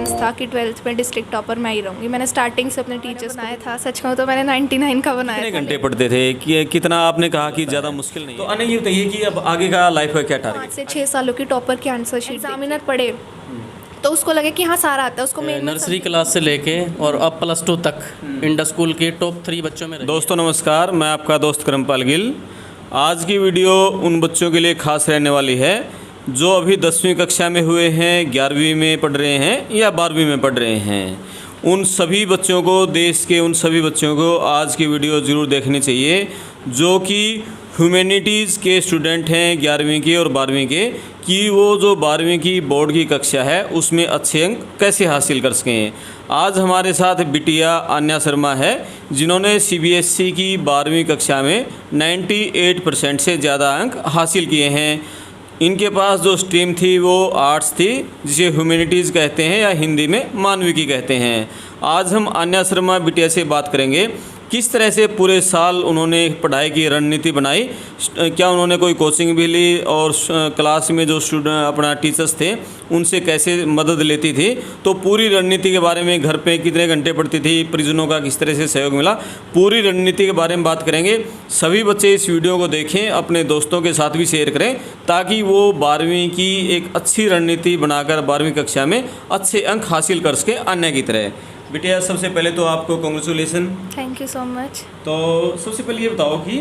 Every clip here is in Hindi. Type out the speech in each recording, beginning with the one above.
कॉन्फिडेंस था कि 12th में डिस्ट्रिक्ट टॉपर मैं ही रहूँगी। मैंने स्टार्टिंग से अपने टीचर्स बनाया था, सच कहूँ तो मैंने 99 का बनाया कितने था। घंटे पढ़ते थे कि कितना आपने कहा कि ज़्यादा मुश्किल नहीं है? तो अने ये बताइए कि अब आगे का लाइफ का क्या 5 टारगेट? से 6 सालों की टॉपर की आंसर शीट एग्जामिनर पढ़े तो उसको लगे कि हाँ सारा आता है, उसको मेन नर्सरी क्लास से लेके और अब +2 तक इंडस स्कूल के टॉप 3 बच्चों में रही। दोस्तों नमस्कार, मैं आपका दोस्त करमपाल गिल। आज की वीडियो उन बच्चों के लिए खास रहने वाली है जो अभी 10वीं कक्षा में हुए हैं, 11वीं में पढ़ रहे हैं या 12वीं में पढ़ रहे हैं। उन सभी बच्चों को, देश के उन सभी बच्चों को आज की वीडियो ज़रूर देखनी चाहिए जो कि ह्यूमैनिटीज़ के स्टूडेंट हैं 11वीं के और 12वीं के, कि वो जो 12वीं की बोर्ड की कक्षा है उसमें अच्छे अंक कैसे हासिल कर सकें। आज हमारे साथ बिटिया आन्या शर्मा है जिन्होंने सीबीएसई की 12वीं कक्षा में 98% से ज़्यादा अंक हासिल किए हैं। इनके पास जो स्ट्रीम थी वो आर्ट्स थी, जिसे ह्यूमैनिटीज़ कहते हैं या हिंदी में मानविकी कहते हैं। आज हम आन्या शर्मा बिटिया से बात करेंगे किस तरह से पूरे साल उन्होंने पढ़ाई की रणनीति बनाई, क्या उन्होंने कोई कोचिंग भी ली और क्लास में जो स्टूडेंट अपना टीचर्स थे उनसे कैसे मदद लेती थी। तो पूरी रणनीति के बारे में, घर पे कितने घंटे पढ़ती थी, परिजनों का किस तरह से सहयोग मिला, पूरी रणनीति के बारे में बात करेंगे। सभी बच्चे इस वीडियो को देखें, अपने दोस्तों के साथ भी शेयर करें ताकि वो 12वीं की एक अच्छी रणनीति बनाकर 12वीं कक्षा में अच्छे अंक हासिल कर सके अन्य की तरह। बिटिया सबसे पहले तो आपको congratulation. Thank you so much. तो सबसे पहले ये बताओ कि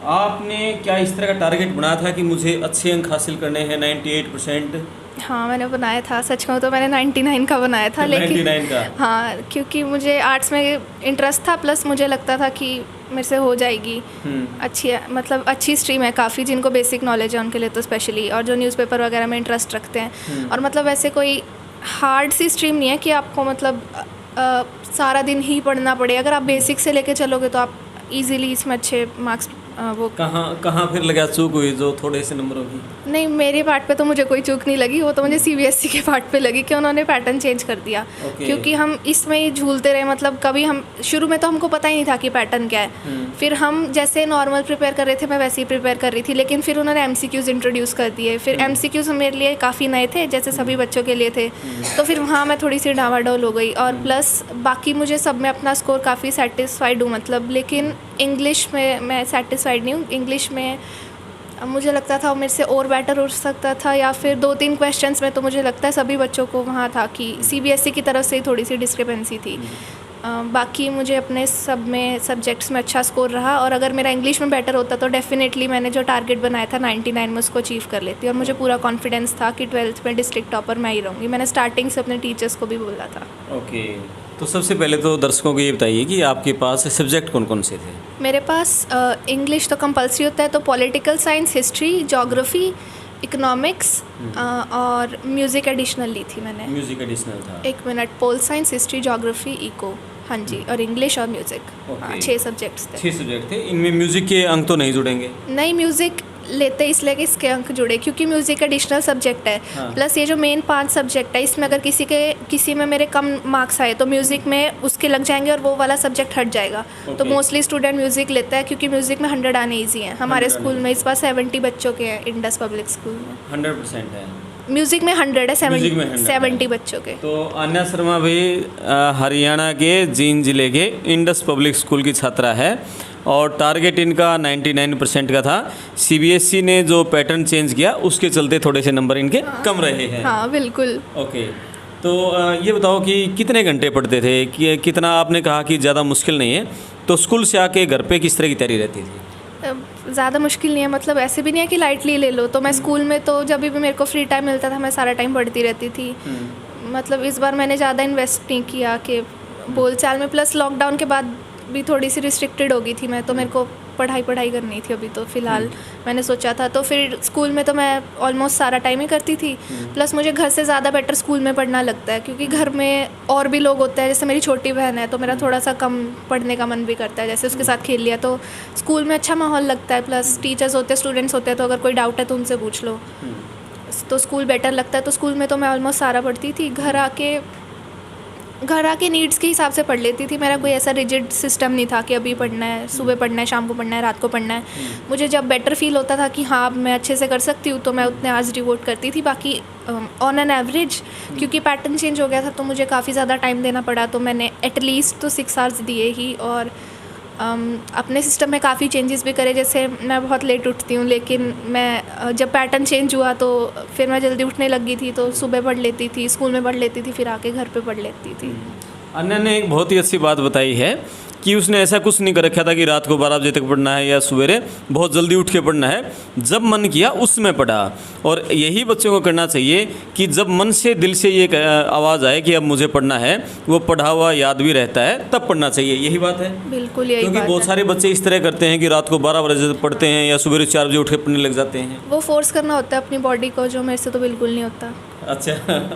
आपने क्या इस तरह का टारगेट बनाया था कि मुझे अच्छे अंक हासिल करने हैं 98%? हाँ मैंने बनाया था, सच कहूँ तो मैंने 99 का बनाया था। लेकिन 99 का? हाँ, क्योंकि मुझे आर्ट्स में इंटरेस्ट था, प्लस मुझे लगता था कि मेरे से हो जाएगी। अच्छी मतलब अच्छी स्ट्रीम है काफ़ी, जिनको बेसिक नॉलेज है उनके लिए तो स्पेशली, और जो न्यूज़पेपर वगैरह में इंटरेस्ट रखते हैं। और मतलब ऐसे कोई हार्ड सी स्ट्रीम नहीं है कि आपको मतलब सारा दिन ही पढ़ना पड़े। अगर आप बेसिक से लेके चलोगे तो आप इजीली इसमें अच्छे मार्क्स वो कहाँ फिर लगा चूक हुई जो थोड़े से नंबरों की? नहीं, मेरे पार्ट पे तो मुझे कोई चूक नहीं लगी, वो तो मुझे सीबीएसई के पार्ट पे लगी कि उन्होंने पैटर्न चेंज कर दिया। क्योंकि हम इसमें ही झूलते रहे, मतलब कभी हम शुरू में तो हमको पता ही नहीं था कि पैटर्न क्या है। फिर हम जैसे नॉर्मल प्रिपेयर कर रहे थे, मैं वैसे ही प्रिपेयर कर रही थी, लेकिन फिर उन्होंने एमसीक्यूज़ इंट्रोड्यूस कर दिए। फिर एमसीक्यूज़ मेरे लिए काफ़ी नए थे, जैसे सभी बच्चों के लिए थे। तो फिर वहाँ मैं थोड़ी सी डावाडोल हो गई। और प्लस बाकी मुझे सब में अपना स्कोर काफ़ी सेटिस्फाइड हूँ मतलब, लेकिन इंग्लिश में मैं सेटिस्फाइड नहीं हूँ। इंग्लिश में मुझे लगता था मेरे से और बेटर हो सकता था, या फिर 2-3 क्वेश्चंस में तो मुझे लगता है सभी बच्चों को वहाँ था कि सीबीएसई की तरफ से ही थोड़ी सी डिस्क्रिपेंसी थी। बाकी मुझे अपने सब में सब्जेक्ट्स में अच्छा स्कोर रहा, और अगर मेरा इंग्लिश में बेटर होता तो डेफिनेटली मैंने जो टारगेट बनाया था 99 में उसको अचीव कर लेती। और मुझे पूरा कॉन्फिडेंस था कि 12th में डिस्ट्रिक्ट टॉपर मैं ही रहूँगी। मैंने स्टार्टिंग से अपने टीचर्स को भी बोला था। ओके, तो सबसे पहले तो दर्शकों को ये बताइए कि आपके पास सब्जेक्ट कौन कौन से थे? मेरे पास इंग्लिश तो कंपलसरी होता है, तो political science, history, geography, economics और म्यूज़िक एडिशनल ली थी मैंने। म्यूज़िक एडिशनल था? 1 minute. Pol science, history, geography, eco, हाँ जी, और इंग्लिश और म्यूज़िक। हाँ, 6 सब्जेक्ट्स थे। 6 सब्जेक्ट थे। इनमें म्यूज़िक के अंक तो नहीं जुड़ेंगे? नहीं, म्यूज़िक लेते इसलिए कि इसके अंक जुड़े, क्योंकि म्यूज़िक एडिशनल सब्जेक्ट है। हाँ। प्लस ये जो मेन 5 सब्जेक्ट है, इसमें अगर किसी में मेरे कम मार्क्स आए तो म्यूज़िक में उसके लग जाएंगे और वो वाला सब्जेक्ट हट जाएगा। तो मोस्टली स्टूडेंट म्यूज़िक लेता है, क्योंकि म्यूज़िक में 100 आने ईजी हैं। हमारे स्कूल में इस बार 70 बच्चों के हैं, इंडस पब्लिक स्कूल में। 100% है म्यूज़िक में 100 है, म्यूजिक में 100 70 बच्चों के। तो आन्या शर्मा भी हरियाणा के जींद जिले के इंडस पब्लिक स्कूल की छात्रा है और टारगेट इनका 99% का था। सीबीएसई ने जो पैटर्न चेंज किया उसके चलते थोड़े से नंबर इनके कम रहे हैं। हाँ बिल्कुल। ओके, तो ये बताओ कि कितने घंटे पढ़ते थे, कि कितना आपने कहा कि ज़्यादा मुश्किल नहीं है, तो स्कूल से आके घर पे किस तरह की तैयारी रहती थी? ज़्यादा मुश्किल नहीं है, मतलब ऐसे भी नहीं है कि लाइटली ले लो। तो मैं स्कूल में तो जब भी मेरे को फ्री टाइम मिलता था मैं सारा टाइम पढ़ती रहती थी। मतलब इस बार मैंने ज़्यादा इन्वेस्ट नहीं किया कि बोलचाल में, प्लस लॉकडाउन के बाद भी थोड़ी सी रिस्ट्रिक्टेड हो गई थी मैं, तो मेरे को पढ़ाई करनी थी अभी तो फ़िलहाल मैंने सोचा था। तो फिर स्कूल में तो मैं ऑलमोस्ट सारा टाइम ही करती थी। प्लस मुझे घर से ज़्यादा बेटर स्कूल में पढ़ना लगता है, क्योंकि घर में और भी लोग होते हैं। जैसे मेरी छोटी बहन है तो मेरा थोड़ा सा कम पढ़ने का मन भी करता है, जैसे उसके साथ खेल लिया तो स्कूल में अच्छा माहौल लगता है। प्लस टीचर्स होते हैं, स्टूडेंट्स होते हैं, तो अगर कोई डाउट है तो उनसे पूछ लो, तो स्कूल बेटर लगता है। तो स्कूल में तो मैं ऑलमोस्ट सारा पढ़ती थी। घर आके घर आके नीड्स के हिसाब से पढ़ लेती थी। मेरा कोई ऐसा रिजिड सिस्टम नहीं था कि अभी पढ़ना है, सुबह पढ़ना है, शाम को पढ़ना है, रात को पढ़ना है। मुझे जब बेटर फील होता था कि हाँ मैं अच्छे से कर सकती हूँ तो मैं उतने आवर्स डिवोट करती थी। बाकी ऑन एन एवरेज क्योंकि पैटर्न चेंज हो गया था तो मुझे काफ़ी ज़्यादा टाइम देना पड़ा, तो मैंने एटलीस्ट तो 6 आवर्स दिए ही। और अपने सिस्टम में काफ़ी चेंजेस भी करे, जैसे मैं बहुत लेट उठती हूँ, लेकिन मैं जब पैटर्न चेंज हुआ तो फिर मैं जल्दी उठने लगी थी, तो सुबह पढ़ लेती थी, स्कूल में पढ़ लेती थी, फिर आके घर पे पढ़ लेती थी। अन्य ने एक बहुत ही अच्छी बात बताई है कि उसने ऐसा कुछ नहीं कर रखा था कि रात को 12 बजे तक पढ़ना है या सवेरे बहुत जल्दी उठ के पढ़ना है। जब मन किया उसमें पढ़ा, और यही बच्चों को करना चाहिए कि जब मन से दिल से ये आवाज़ आए कि अब मुझे पढ़ना है, वो पढ़ा हुआ याद भी रहता है, तब पढ़ना चाहिए। यही बात है, बिल्कुल यही क्योंकि बात बहुत है। सारे बच्चे इस तरह करते हैं कि रात को 12 बजे तक पढ़ते हैं या सुबह 4 बजे उठ के पढ़ने लग जाते हैं। वो फोर्स करना होता है अपनी बॉडी को, जो मेरे से तो बिल्कुल नहीं होता। अच्छा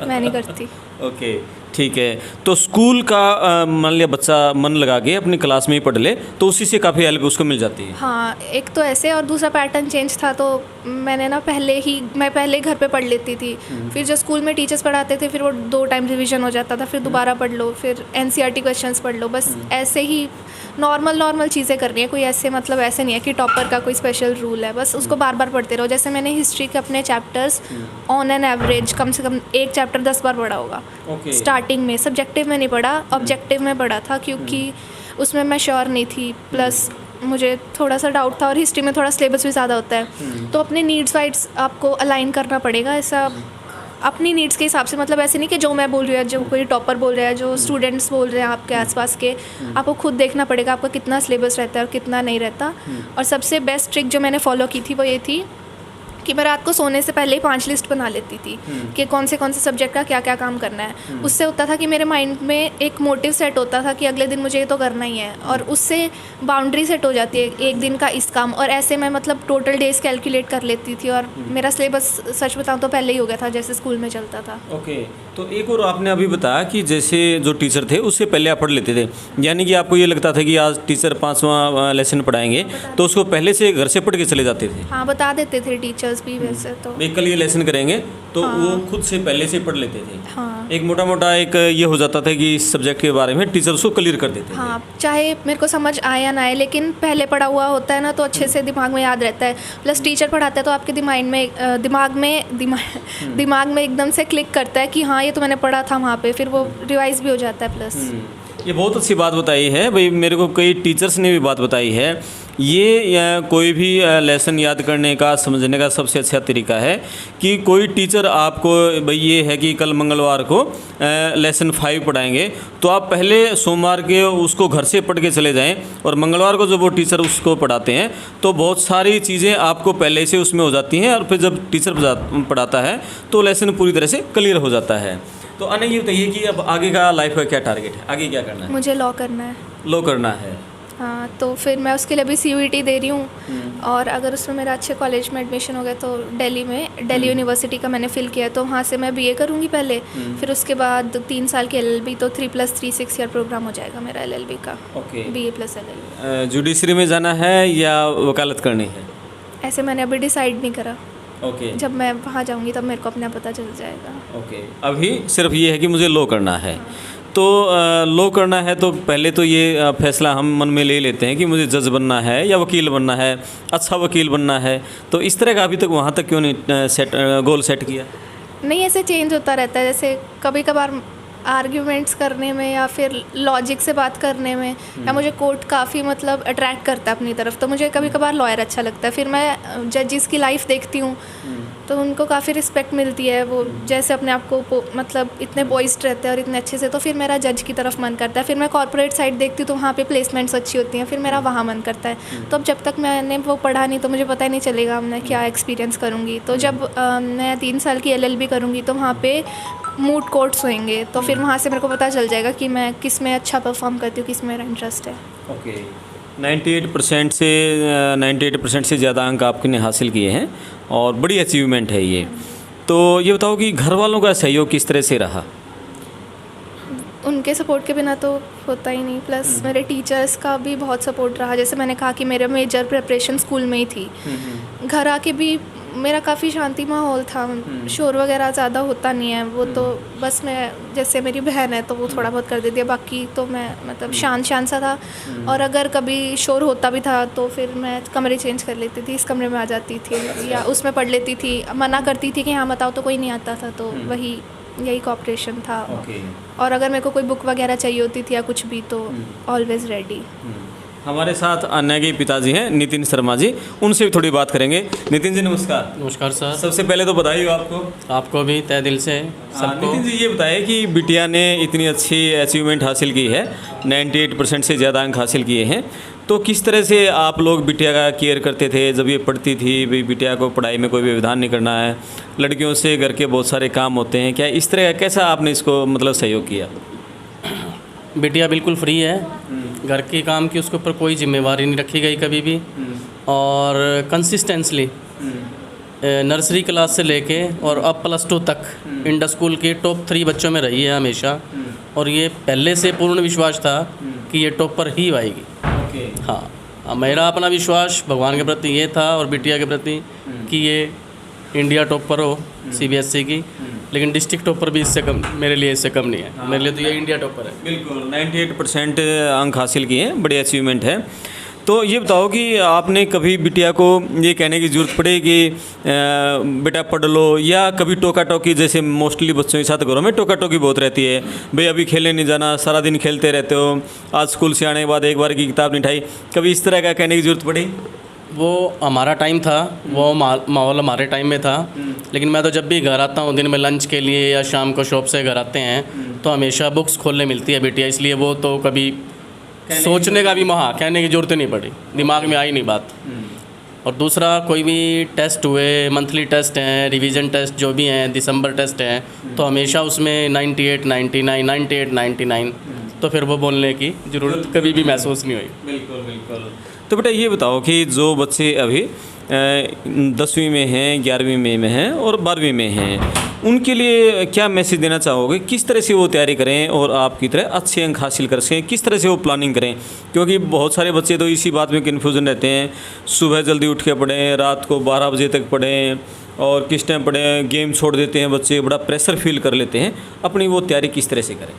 मैं नहीं करती। ओके, ठीक है। तो स्कूल का मान लिया बच्चा मन लगा के अपनी क्लास में ही पढ़ ले तो उसी से काफ़ी हेल्प उसको मिल जाती है। हाँ, एक तो ऐसे, और दूसरा पैटर्न चेंज था तो मैंने ना मैं पहले घर पे पढ़ लेती थी। फिर जो स्कूल में टीचर्स पढ़ाते थे फिर वो 2 टाइम रिवीजन हो जाता था, फिर दोबारा पढ़ लो, फिर एनसीईआरटी क्वेश्चंस पढ़ लो। बस ऐसे ही नॉर्मल चीज़ें करनी है, कोई ऐसे मतलब ऐसे नहीं है कि टॉपर का कोई स्पेशल रूल है। बस उसको बार बार पढ़ते रहो। जैसे मैंने हिस्ट्री के अपने चैप्टर्स ऑन एन एवरेज कम से कम एक चैप्टर 10 बार पढ़ा होगा। ओके। स्टार्टिंग में सब्जेक्टिव में नहीं पढ़ा, ऑब्जेक्टिव में पढ़ा था, क्योंकि उसमें मैं श्योर नहीं थी, प्लस मुझे थोड़ा सा डाउट था, और हिस्ट्री में थोड़ा सिलेबस भी ज़्यादा होता है, तो अपने नीड्स वाइड्स आपको अलाइन करना पड़ेगा। ऐसा अपनी नीड्स के हिसाब से, मतलब ऐसे नहीं कि जो मैं बोल रही हूँ, जो कोई टॉपर बोल रहा है, जो स्टूडेंट्स बोल रहे हैं आपके आसपास के, आपको खुद देखना पड़ेगा आपका कितना सिलेबस रहता है और कितना नहीं रहता। और सबसे बेस्ट ट्रिक जो मैंने फॉलो की थी वो ये थी कि मैं रात को सोने से पहले ही 5 लिस्ट बना लेती थी कि कौन से सब्जेक्ट का क्या क्या काम करना है। उससे होता था कि मेरे माइंड में एक मोटिव सेट होता था कि अगले दिन मुझे ये तो करना ही है, और उससे बाउंड्री सेट हो जाती है एक दिन का इस काम। और ऐसे मैं मतलब टोटल डेज कैलकुलेट कर लेती थी, और मेरा सिलेबस सच बताऊँ तो पहले ही हो गया था जैसे स्कूल में चलता था। ओके, तो एक और आपने अभी बताया कि जैसे जो टीचर थे उससे पहले आप पढ़ लेते थे, यानी कि आपको ये लगता था कि आज टीचर 5वां लेसन पढ़ाएंगे तो उसको पहले से घर से पढ़ के चले जाते थे। हाँ, बता देते थे टीचर्स भी वैसे तो। एक कल ये लेसन करेंगे तो वो खुद से पहले से पढ़ लेते थे। हाँ। एक मोटा मोटा एक ये हो जाता था कि इस सब्जेक्ट के बारे में टीचर उसको क्लियर कर देते थे। हाँ, चाहे मेरे को समझ आए या ना आए, लेकिन पहले पढ़ा हुआ होता है ना तो अच्छे से दिमाग में याद रहता है। प्लस टीचर पढ़ाता है तो आपके दिमाग में एकदम से क्लिक करता है कि हाँ ये तो मैंने पढ़ा था वहाँ पे, फिर वो रिवाइज भी हो जाता है। प्लस ये बहुत अच्छी बात बताई है भाई, मेरे को कई टीचर्स ने भी बात बताई है। ये कोई भी लेसन याद करने का, समझने का सबसे अच्छा तरीका है कि कोई टीचर आपको भाई ये है कि कल मंगलवार को लेसन 5 पढ़ाएंगे, तो आप पहले सोमवार के उसको घर से पढ़ के चले जाएं, और मंगलवार को जब वो टीचर उसको पढ़ाते हैं तो बहुत सारी चीज़ें आपको पहले से उसमें हो जाती हैं, और फिर जब टीचर पढ़ाता है तो लेसन पूरी तरह से क्लियर हो जाता है। तो अने ये बताइए कि अब आगे का लाइफ का क्या टारगेट है, आगे क्या करना है? मुझे लॉ करना है। लॉ करना है। हाँ, तो फिर मैं उसके लिए भी CUET दे रही हूँ, और अगर उसमें मेरा अच्छे कॉलेज में एडमिशन हो गया तो दिल्ली यूनिवर्सिटी का मैंने फ़िल किया है, तो वहाँ से मैं BA करूँगी पहले, फिर उसके बाद 3 साल की LLB, तो 3+3 6 ईयर प्रोग्राम हो जाएगा मेरा LLB का। ओके। BA+LLB। जुडिशरी में जाना है या वकालत करनी है? ऐसे मैंने अभी डिसाइड नहीं करा। ओके। जब मैं वहाँ जाऊँगी तब मेरे को अपना पता चल जाएगा। ओके, अभी सिर्फ ये है कि मुझे लॉ करना है। तो लॉ करना है तो पहले तो ये फैसला हम मन में ले लेते हैं कि मुझे जज बनना है या वकील बनना है, अच्छा वकील बनना है। तो इस तरह का अभी तक वहाँ तक क्यों नहीं गोल सेट किया? नहीं, ऐसे चेंज होता रहता है। जैसे कभी कभार आर्ग्यूमेंट्स करने में या फिर लॉजिक से बात करने में, या मुझे कोर्ट काफ़ी मतलब अट्रैक्ट करता है अपनी तरफ, तो मुझे कभी कभार लॉयर अच्छा लगता है। फिर मैं जजेस की लाइफ देखती हूँ तो उनको काफ़ी रिस्पेक्ट मिलती है, वो जैसे अपने आप को मतलब इतने पॉइस्ड रहते हैं और इतने अच्छे से, तो फिर मेरा जज की तरफ मन करता है। फिर मैं कॉर्पोरेट साइड देखती हूँ तो वहाँ पे प्लेसमेंट्स अच्छी होती हैं, फिर मेरा वहाँ मन करता है। तो अब जब तक मैंने वो पढ़ा नहीं तो मुझे पता ही नहीं चलेगा मैं क्या एक्सपीरियंस करूँगी। तो जब मैं 3 साल की LLB करूँगी तो वहाँ पे मूट कोर्ट्स होंगे, तो फिर वहाँ से मेरे को पता चल जाएगा कि मैं किस में अच्छा परफॉर्म करती हूँ, किस में मेरा इंटरेस्ट है। ओके, 98% से ज़्यादा अंक आपने हासिल किए हैं और बड़ी अचीवमेंट है ये। तो ये बताओ कि घर वालों का सहयोग किस तरह से रहा? उनके सपोर्ट के बिना तो होता ही नहीं, प्लस मेरे टीचर्स का भी बहुत सपोर्ट रहा। जैसे मैंने कहा कि मेरा मेजर प्रिपरेशन स्कूल में ही थी, घर आके भी मेरा काफ़ी शांति माहौल था, शोर वगैरह ज़्यादा होता नहीं है। वो तो बस मैं, जैसे मेरी बहन है तो वो थोड़ा बहुत कर देती है, बाकी तो मैं मतलब शांत सा था। और अगर कभी शोर होता भी था तो फिर मैं कमरे चेंज कर लेती थी, इस कमरे में आ जाती थी या उसमें पढ़ लेती थी। मना करती थी कि हाँ बताओ, तो कोई नहीं आता था, तो वही यही कॉपरेशन था। और अगर मेरे को कोई बुक वगैरह चाहिए होती थी या कुछ भी तो ऑलवेज़ रेडी। हमारे साथ अन्या के पिताजी हैं नितिन शर्मा जी, उनसे भी थोड़ी बात करेंगे। नितिन जी नमस्कार। नमस्कार सर। सबसे पहले तो बधाई हो आपको। आपको भी तहे दिल से सबको। नितिन जी ये बताइए कि बिटिया ने इतनी अच्छी अचीवमेंट हासिल की है, 98% से ज़्यादा अंक हासिल किए हैं, तो किस तरह से आप लोग बिटिया का केयर करते थे जब ये पढ़ती थी? भाई बिटिया को पढ़ाई में कोई व्यवधान नहीं करना है, लड़कियों से घर के बहुत सारे काम होते हैं, क्या इस तरह कैसा आपने इसको मतलब सहयोग किया? बिटिया बिल्कुल फ्री है, घर के काम की उसके ऊपर कोई जिम्मेवारी नहीं रखी गई कभी भी। और कंसिस्टेंसली नर्सरी क्लास से लेके और अब +2 तक इंडा स्कूल के टॉप 3 बच्चों में रही है हमेशा। और ये पहले से पूर्ण विश्वास था कि ये टॉपर ही आएगी। हाँ, मेरा अपना विश्वास भगवान के प्रति ये था और बिटिया के प्रति कि ये इंडिया टॉपर हो CBSE की, लेकिन डिस्ट्रिक्ट टॉपर भी इससे कम, मेरे लिए इससे कम नहीं है। मेरे लिए तो ये इंडिया टॉपर है। बिल्कुल 98% अंक हासिल किए हैं, बड़ी अचीवमेंट है। तो ये बताओ कि आपने कभी बिटिया को ये कहने की ज़रूरत पड़े कि बेटा पढ़ लो, या कभी टोका टोकी, जैसे मोस्टली बच्चों के साथ घरों में टोका टोकी बहुत रहती है, भाई अभी खेलने नहीं जाना, सारा दिन खेलते रहते हो, आज स्कूल से आने के बाद एक बार की किताब नहीं उठाई, कभी इस तरह का कहने की ज़रूरत पड़ी? वो हमारा टाइम था, वो माहौल हमारे टाइम में था। लेकिन मैं तो जब भी घर आता हूँ दिन में लंच के लिए या शाम को शॉप से घर आते हैं तो हमेशा बुक्स खोलने मिलती है बिटिया, इसलिए वो तो कभी सोचने का भी कहने की ज़रूरत नहीं पड़ी, दिमाग में आई नहीं बात। और दूसरा, कोई भी टेस्ट हुए, मंथली टेस्ट हैं, रिवीजन टेस्ट जो भी हैं, दिसंबर टेस्ट हैं, तो हमेशा उसमें 98, 99, 98, 99, तो फिर वो बोलने की ज़रूरत कभी भी महसूस नहीं हुई। बिल्कुल बिल्कुल। तो बेटा ये बताओ कि जो बच्चे अभी 10वीं में हैं, 11वीं में हैं और 12वीं में हैं, उनके लिए क्या मैसेज देना चाहोगे? किस तरह से वो तैयारी करें और आपकी तरह अच्छे अंक हासिल कर सकें? किस तरह से वो प्लानिंग करें? क्योंकि बहुत सारे बच्चे तो इसी बात में कन्फ्यूजन रहते हैं, सुबह जल्दी उठ के पढ़ें, रात को 12 बजे तक पढ़ें, और किस टाइम पढ़ें, गेम छोड़ देते हैं बच्चे, बड़ा प्रेशर फील कर लेते हैं। अपनी वो तैयारी किस तरह से करें?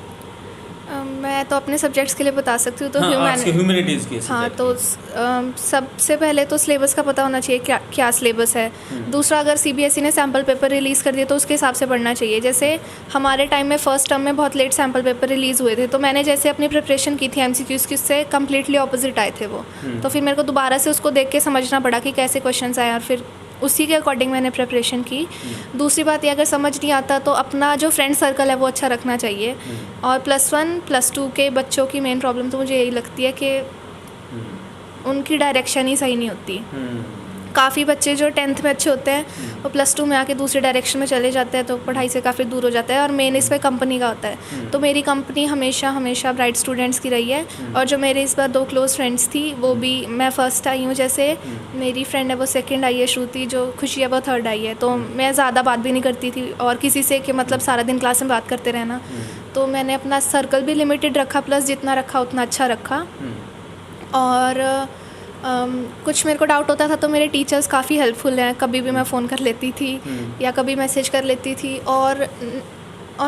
मैं तो अपने सब्जेक्ट्स के लिए बता सकती हूँ। तो ह्यूमैनिटीज़ के हाँ, तो सबसे पहले तो सिलेबस का पता होना चाहिए, क्या सिलेबस है। दूसरा, अगर CBSE ने सैम्पल पेपर रिलीज़ कर दिया तो उसके हिसाब से पढ़ना चाहिए। जैसे हमारे टाइम में फर्स्ट टर्म में बहुत लेट सैम्पल पेपर रिलीज़ हुए थे, तो मैंने जैसे अपनी प्रिपरेशन की थी MCQs की, उससे कम्प्लीटली ऑपोजिट आए थे वो। तो फिर मेरे को दोबारा से उसको देख के समझना पड़ा कि कैसे क्वेश्चन आए, और फिर उसी के अकॉर्डिंग मैंने प्रिपरेशन की। दूसरी बात ये, अगर समझ नहीं आता तो अपना जो फ्रेंड सर्कल है वो अच्छा रखना चाहिए। और +1 +2 के बच्चों की मेन प्रॉब्लम तो मुझे यही लगती है कि उनकी डायरेक्शन ही सही नहीं होती। काफ़ी बच्चे जो 10th में अच्छे होते हैं वो +2 में आके दूसरे डायरेक्शन में चले जाते हैं, तो पढ़ाई से काफ़ी दूर हो जाता है। और मेन इसमें कंपनी का होता है। तो मेरी कंपनी हमेशा ब्राइट स्टूडेंट्स की रही है। और जो मेरे इस बार 2 क्लोज फ्रेंड्स थी, वो भी, मैं फ़र्स्ट आई हूँ, जैसे मेरी फ्रेंड है वो 2nd आई है, श्रुति, जो खुशी है वो 3rd आई है। तो मैं ज़्यादा बात भी नहीं करती थी और किसी से कि मतलब सारा दिन क्लास में बात करते रहना। तो मैंने अपना सर्कल भी लिमिटेड रखा, प्लस जितना रखा उतना अच्छा रखा। और कुछ मेरे को डाउट होता था तो मेरे टीचर्स काफ़ी हेल्पफुल हैं, कभी भी मैं फ़ोन कर लेती थी या कभी मैसेज कर लेती थी। और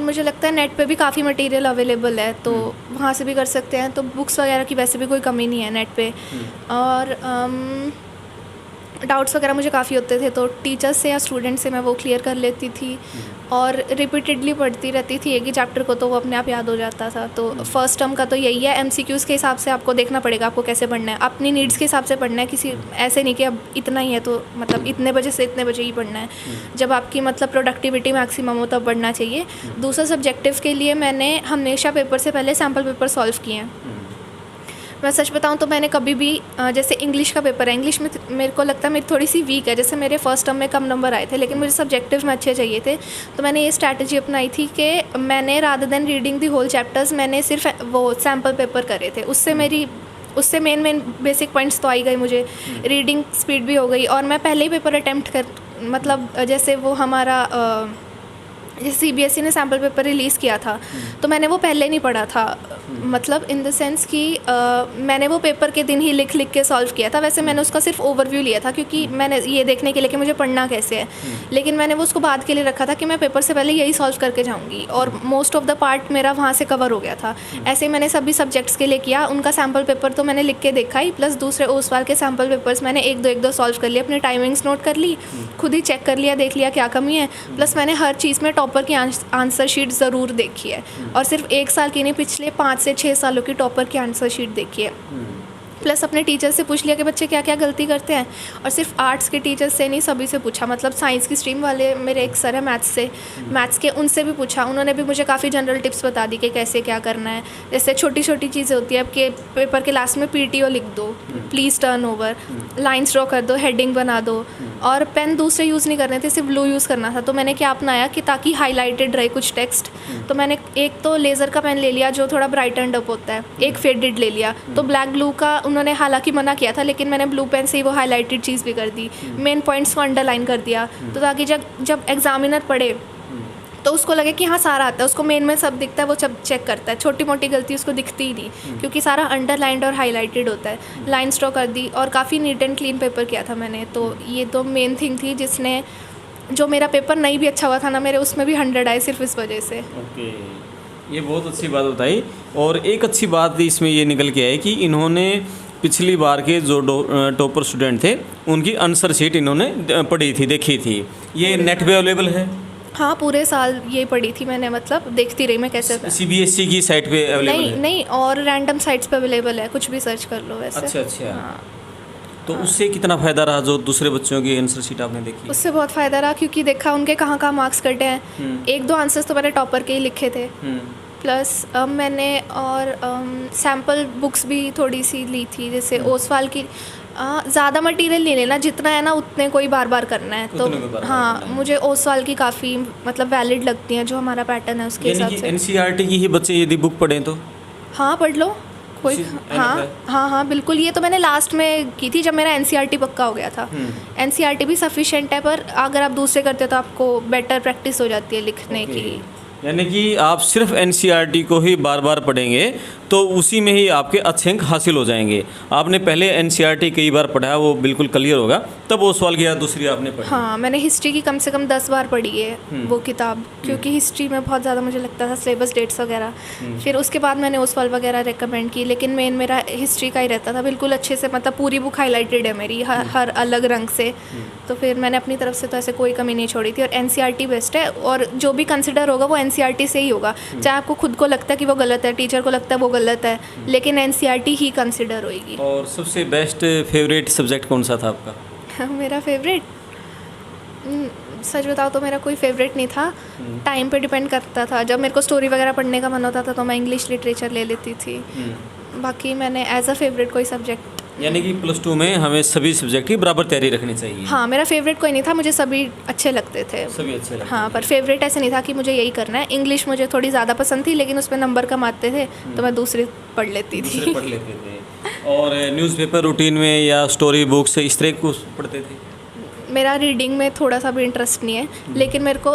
मुझे लगता है नेट पे भी काफ़ी मटेरियल अवेलेबल है, तो वहाँ से भी कर सकते हैं। तो बुक्स वगैरह की वैसे भी कोई कमी नहीं है नेट पे। और डाउट्स वगैरह मुझे काफ़ी होते थे तो टीचर्स से या स्टूडेंट से मैं वो क्लियर कर लेती थी। और रिपीटेडली पढ़ती रहती थी एक ही चैप्टर को, तो वो अपने आप याद हो जाता था। तो फर्स्ट टर्म का तो यही है, MCQs के हिसाब से आपको देखना पड़ेगा आपको कैसे पढ़ना है, अपनी नीड्स के हिसाब से पढ़ना है। किसी ऐसे नहीं कि अब इतना ही है तो मतलब इतने बजे से इतने बजे ही पढ़ना है। जब आपकी मतलब प्रोडक्टिविटी मैक्सिमम हो तब पढ़ना चाहिए। दूसरा, सब्जेक्टिव के लिए मैंने हमेशा पेपर से पहले सैम्पल पेपर सॉल्व किए हैं। मैं सच बताऊं तो मैंने कभी भी जैसे इंग्लिश का पेपर है, इंग्लिश में मेरे को लगता है मेरी थोड़ी सी वीक है। जैसे मेरे फर्स्ट टर्म में कम नंबर आए थे, लेकिन मुझे सब्जेक्टिव में अच्छे चाहिए थे। तो मैंने ये स्ट्रैटेजी अपनाई थी कि मैंने rather than reading the whole chapters, मैंने सिर्फ वो सैम्पल पेपर करे थे। उससे मेन बेसिक पॉइंट्स तो आई गई, मुझे रीडिंग स्पीड भी हो गई। और मैं पहले ही पेपर अटैम्प्ट मतलब जैसे वो हमारा जैसे सीबीएसई ने सैम्पल पेपर रिलीज़ किया था तो मैंने वो पहले नहीं पढ़ा था, मतलब इन द सेंस कि मैंने वो पेपर के दिन ही लिख के सॉल्व किया था। वैसे मैंने उसका सिर्फ ओवरव्यू लिया था क्योंकि मैंने ये देखने के लिए कि मुझे पढ़ना कैसे है, लेकिन मैंने वो उसको बाद के लिए रखा था कि मैं पेपर से पहले यही सॉल्व करके जाऊँगी, और मोस्ट ऑफ द पार्ट मेरा वहाँ से कवर हो गया था। ऐसे ही मैंने सभी सब्जेक्ट्स के लिए किया, उनका सैम्पल पेपर तो मैंने लिख के देखा ही, प्लस दूसरे ओसवाल के सैम्पल पेपर्स मैंने एक दो सॉल्व कर लिए, अपने टाइमिंग्स नोट कर ली, खुद ही चेक कर लिया, देख लिया क्या कमी है, प्लस मैंने हर चीज़ में टॉपर की आंसर शीट ज़रूर देखी है, और सिर्फ 1 साल की नहीं, पिछले 5 से 6 सालों की टॉपर की आंसर शीट देखी है। प्लस अपने टीचर से पूछ लिया कि बच्चे क्या क्या गलती करते हैं, और सिर्फ आर्ट्स के टीचर से नहीं, सभी से पूछा, मतलब साइंस की स्ट्रीम वाले मेरे एक सर है मैथ्स के, उनसे भी पूछा, उन्होंने भी मुझे काफ़ी जनरल टिप्स बता दी कि कैसे क्या करना है। जैसे छोटी छोटी चीज़ें होती है, अब के पेपर के लास्ट में PTO लिख दो, please turn over, lines draw कर दो, हेडिंग बना दो, और पेन दूसरे यूज़ नहीं करने थे, सिर्फ ब्लू यूज़ करना था। तो मैंने क्या अपनाया कि ताकि हाईलाइटेड रहे कुछ टेक्स्ट, तो मैंने एक तो लेज़र का पेन ले लिया जो थोड़ा ब्राइट एंड अप होता है, एक फेडेड ले लिया, तो ब्लैक ब्लू का उन्होंने हालांकि मना किया था, लेकिन मैंने ब्लू पेन से ही वो हाईलाइटेड चीज़ भी कर दी, मेन पॉइंट्स को अंडरलाइन कर दिया, तो ताकि जब एग्जामिनर पढ़े तो उसको लगे कि हाँ सारा आता है, उसको मेन में सब दिखता है, वो सब चेक करता है, छोटी मोटी गलती उसको दिखती ही नहीं क्योंकि सारा अंडरलाइंड और हाईलाइटेड होता है। लाइन्स ड्रॉ कर दी, और काफ़ी नीट एंड क्लीन पेपर किया था मैंने, तो ये तो मेन थिंग थी जिसने, जो मेरा पेपर नहीं भी अच्छा हुआ था ना मेरे, उसमें भी 100 आए सिर्फ इस वजह से। ओके, ये बहुत अच्छी बात बताई। और एक अच्छी बात इसमें ये निकल के आई कि इन्होंने पिछली बार के जो टॉपर स्टूडेंट थे उनकी आंसर शीट इन्होंने पढ़ी थी, देखी थी। ये नेट पे अवेलेबल है? हाँ, पूरे साल ये पढ़ी थी मैंने, मतलब देखती रही मैं कैसे। CBSE की साइट पे अवेलेबल है? नहीं, और रैंडम साइट्स पे अवेलेबल है, कुछ भी सर्च कर लो वैसे। अच्छा। हाँ। तो उससे कितना फ़ायदा रहा जो दूसरे बच्चों की आंसर शीट आपने देखी? उससे बहुत फ़ायदा रहा क्योंकि देखा उनके कहाँ मार्क्स कटे हैं। 1-2 आंसर्स तो मैंने टॉपर के ही लिखे थे, प्लस मैंने और सैम्पल बुक्स भी थोड़ी सी ली थी, जैसे ओसवाल की। ज़्यादा मटेरियल नहीं लेना, जितना है ना उतने को ही बार करना है। तो हाँ, मुझे ओसवाल की काफ़ी मतलब वैलिड लगती हैं, जो हमारा पैटर्न है उसके हिसाब से। NCERT की ही बच्चे यदि बुक पढ़ें तो? हाँ, पढ़ लो कोई। हाँ, बिल्कुल। ये तो मैंने लास्ट में की थी जब मेरा NCERT पक्का हो गया था। NCERT भी सफिशिएंट है, पर अगर आप दूसरे करते हो तो आपको बेटर प्रैक्टिस हो जाती है लिखने की। यानी कि आप सिर्फ NCERT को ही बार पढ़ेंगे तो उसी में ही आपके अच्छे अंक हासिल हो जाएंगे। आपने पहले NCERT कई बार पढ़ा है, वो बिल्कुल क्लियर होगा, तब वो सवाल किया दूसरी आपने पढ़ी। हाँ, मैंने हिस्ट्री की कम से कम 10 बार पढ़ी है वो किताब, क्योंकि हिस्ट्री में बहुत ज़्यादा मुझे लगता था सिलेबस डेट्स वगैरह। फिर उसके बाद मैंने ओसवाल वगैरह रिकमेंड की, लेकिन मेन मेरा हिस्ट्री का ही रहता था बिल्कुल अच्छे से, मतलब पूरी बुक हाईलाइटेड है मेरी हर अलग रंग से। तो फिर मैंने अपनी तरफ से तो ऐसे कोई कमी नहीं छोड़ी थी, और NCERT बेस्ट है, और जो भी कंसिडर होगा वो NCERT से ही होगा। चाहे आपको खुद को लगता है कि वो गलत है, टीचर को लगता है वो गलत है, लेकिन NCERT ही कंसिडर होएगी। और सबसे बेस्ट फेवरेट सब्जेक्ट कौन सा था आपका? मेरा फेवरेट, सच बताओ तो मेरा कोई फेवरेट नहीं था, टाइम पे डिपेंड करता था। जब मेरे को स्टोरी वगैरह पढ़ने का मन होता था तो मैं इंग्लिश लिटरेचर ले लेती थी। बाकी मैंने एज अ फेवरेट कोई सब्जेक्ट, यानी कि +2 में हमें सभी सब्जेक्ट की बराबर तैयारी रखनी चाहिए। हाँ, मेरा फेवरेट कोई नहीं था, मुझे सभी अच्छे लगते थे। सभी अच्छे लगते हाँ, पर फेवरेट ऐसे नहीं था कि मुझे यही करना है। इंग्लिश मुझे थोड़ी ज़्यादा पसंद थी, लेकिन उसमें नंबर कम आते थे तो मैं दूसरे पढ़ लेती थी। पढ़ लेते थे। और न्यूज़पेपर रूटीन में या स्टोरी बुक्स इस तरह को पढ़ते थे? मेरा रीडिंग में थोड़ा सा भी इंटरेस्ट नहीं है, लेकिन मेरे को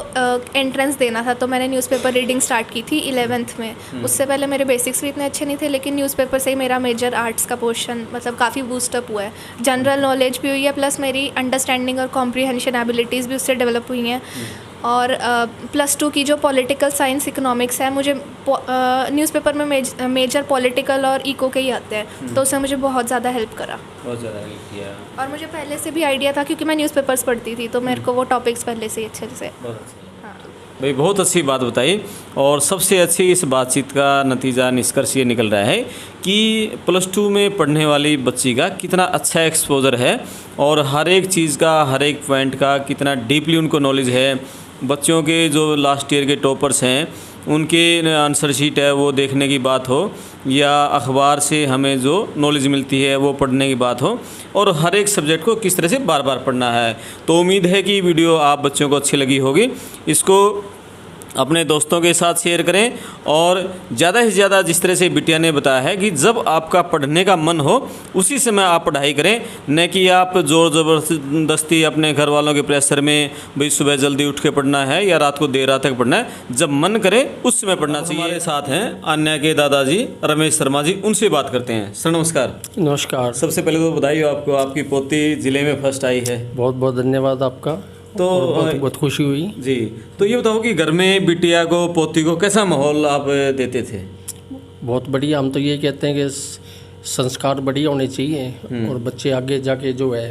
एंट्रेंस देना था तो मैंने न्यूज़पेपर रीडिंग स्टार्ट की थी 11th में। उससे पहले मेरे बेसिक्स भी इतने अच्छे नहीं थे, लेकिन न्यूज़पेपर से ही मेरा मेजर आर्ट्स का पोर्शन मतलब काफ़ी बूस्टअप हुआ है। जनरल नॉलेज भी हुई है, प्लस मेरी अंडरस्टैंडिंग और कॉम्प्रीहेंशन एबिलिटीज़ भी उससे डेवलप हुई हैं। और +2 की जो पॉलिटिकल साइंस इकोनॉमिक्स है, मुझे न्यूज़पेपर में मेजर पॉलिटिकल और इको के ही आते हैं, तो उसने मुझे बहुत ज़्यादा हेल्प करा। बहुत ज़्यादा हेल्प किया। और मुझे पहले से भी आइडिया था क्योंकि मैं न्यूज़पेपर्स पढ़ती थी, तो मेरे को वो टॉपिक्स पहले से ही अच्छे से। भाई बहुत अच्छी बात बताई। और सबसे अच्छी इस बातचीत का नतीजा निष्कर्ष ये निकल रहा है कि +2 में पढ़ने वाली बच्ची का कितना अच्छा एक्सपोजर है, और हर एक चीज़ का, हर एक पॉइंट का कितना डीपली उनको नॉलेज है। बच्चों के जो लास्ट ईयर के टॉपर्स हैं उनके आंसर शीट है वो देखने की बात हो, या अखबार से हमें जो नॉलेज मिलती है वो पढ़ने की बात हो, और हर एक सब्जेक्ट को किस तरह से बार पढ़ना है। तो उम्मीद है कि वीडियो आप बच्चों को अच्छी लगी होगी। इसको अपने दोस्तों के साथ शेयर करें और ज़्यादा से ज़्यादा, जिस तरह से बिटिया ने बताया है कि जब आपका पढ़ने का मन हो उसी समय आप पढ़ाई करें, न कि आप ज़ोर ज़बरदस्ती अपने घर वालों के प्रेशर में भाई सुबह जल्दी उठ के पढ़ना है या रात को देर रात तक पढ़ना है। जब मन करे उस समय पढ़ना चाहिए। हमारे साथ हैं अन्या के दादाजी रमेश शर्मा जी, उनसे बात करते हैं। सर नमस्कार। नमस्कार। सबसे पहले तो बधाई हो आपको, आपकी पोती ज़िले में फर्स्ट आई है। बहुत बहुत धन्यवाद आपका। तो बहुत खुशी हुई जी। तो ये बताओ कि घर में बिटिया को, पोती को कैसा माहौल आप देते थे? बहुत बढ़िया। हम तो ये कहते हैं कि संस्कार बढ़िया होने चाहिए और बच्चे आगे जाके जो है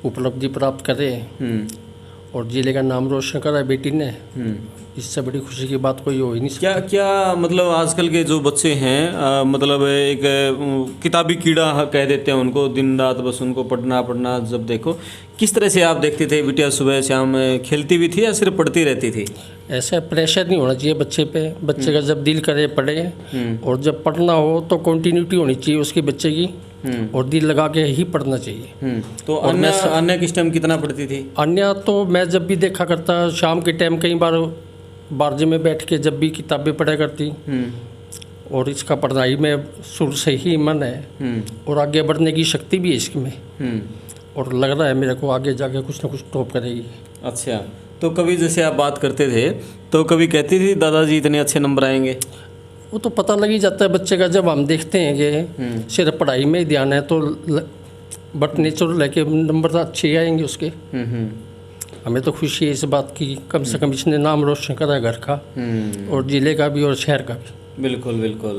उपलब्धि प्राप्त करें और जिले का नाम रोशन करा बेटी ने। इससे बड़ी खुशी की बात कोई हो ही नहीं सकती। क्या क्या मतलब आजकल के जो बच्चे हैं मतलब एक किताबी कीड़ा कह देते हैं उनको, दिन रात बस उनको पढ़ना। जब देखो किस तरह से आप देखते थे बिटिया सुबह शाम खेलती भी थी या सिर्फ पढ़ती रहती थी? ऐसा प्रेशर नहीं होना चाहिए बच्चे पे। बच्चे का जब दिल करे पढ़े और जब पढ़ना हो तो कंटिन्यूटी होनी चाहिए उसकी बच्चे की और दिल लगा के ही पढ़ना चाहिए। तो अन्य किस टाइम कितना पढ़ती थी? अन्य तो मैं जब भी देखा करता शाम के टाइम कई बार बारजे में बैठ के जब भी किताबें पढ़ा करती और इसका पढ़ाई में शुरू से ही मन है और आगे बढ़ने की शक्ति भी है इसमें और लग रहा है मेरे को आगे जाके कुछ ना कुछ टॉप करेगी। अच्छा, तो कभी जैसे आप बात करते थे तो कभी कहती थी दादाजी इतने अच्छे नंबर आएंगे? वो तो पता लग ही जाता है बच्चे का। जब हम देखते हैं कि सिर्फ पढ़ाई में ही ध्यान है तो बट नेचुरल है कि नंबर अच्छे आएंगे उसके। हमें तो खुशी है इस बात की, कम से कम इसने नाम रोशन करा है घर का और ज़िले का भी और शहर का भी। बिल्कुल बिल्कुल,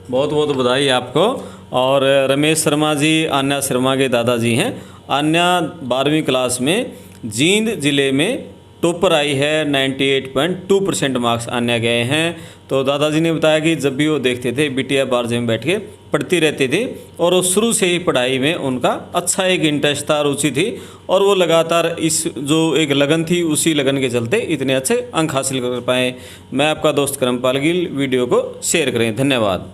बहुत बहुत बधाई आपको। और रमेश शर्मा जी अन्या शर्मा के दादाजी हैं। अन्या 12वीं क्लास में जींद ज़िले में टॉपर आई है, 98.2% मार्क्स अन्या गए हैं। तो दादाजी ने बताया कि जब भी वो देखते थे बिटिया बारजे में बैठ के पढ़ती रहती थी और वो शुरू से ही पढ़ाई में उनका अच्छा एक इंटरेस्ट था, रुचि थी और वो लगातार इस जो एक लगन थी उसी लगन के चलते इतने अच्छे अंक हासिल कर पाए। मैं आपका दोस्त करमपाल गिल, वीडियो को शेयर करें। धन्यवाद।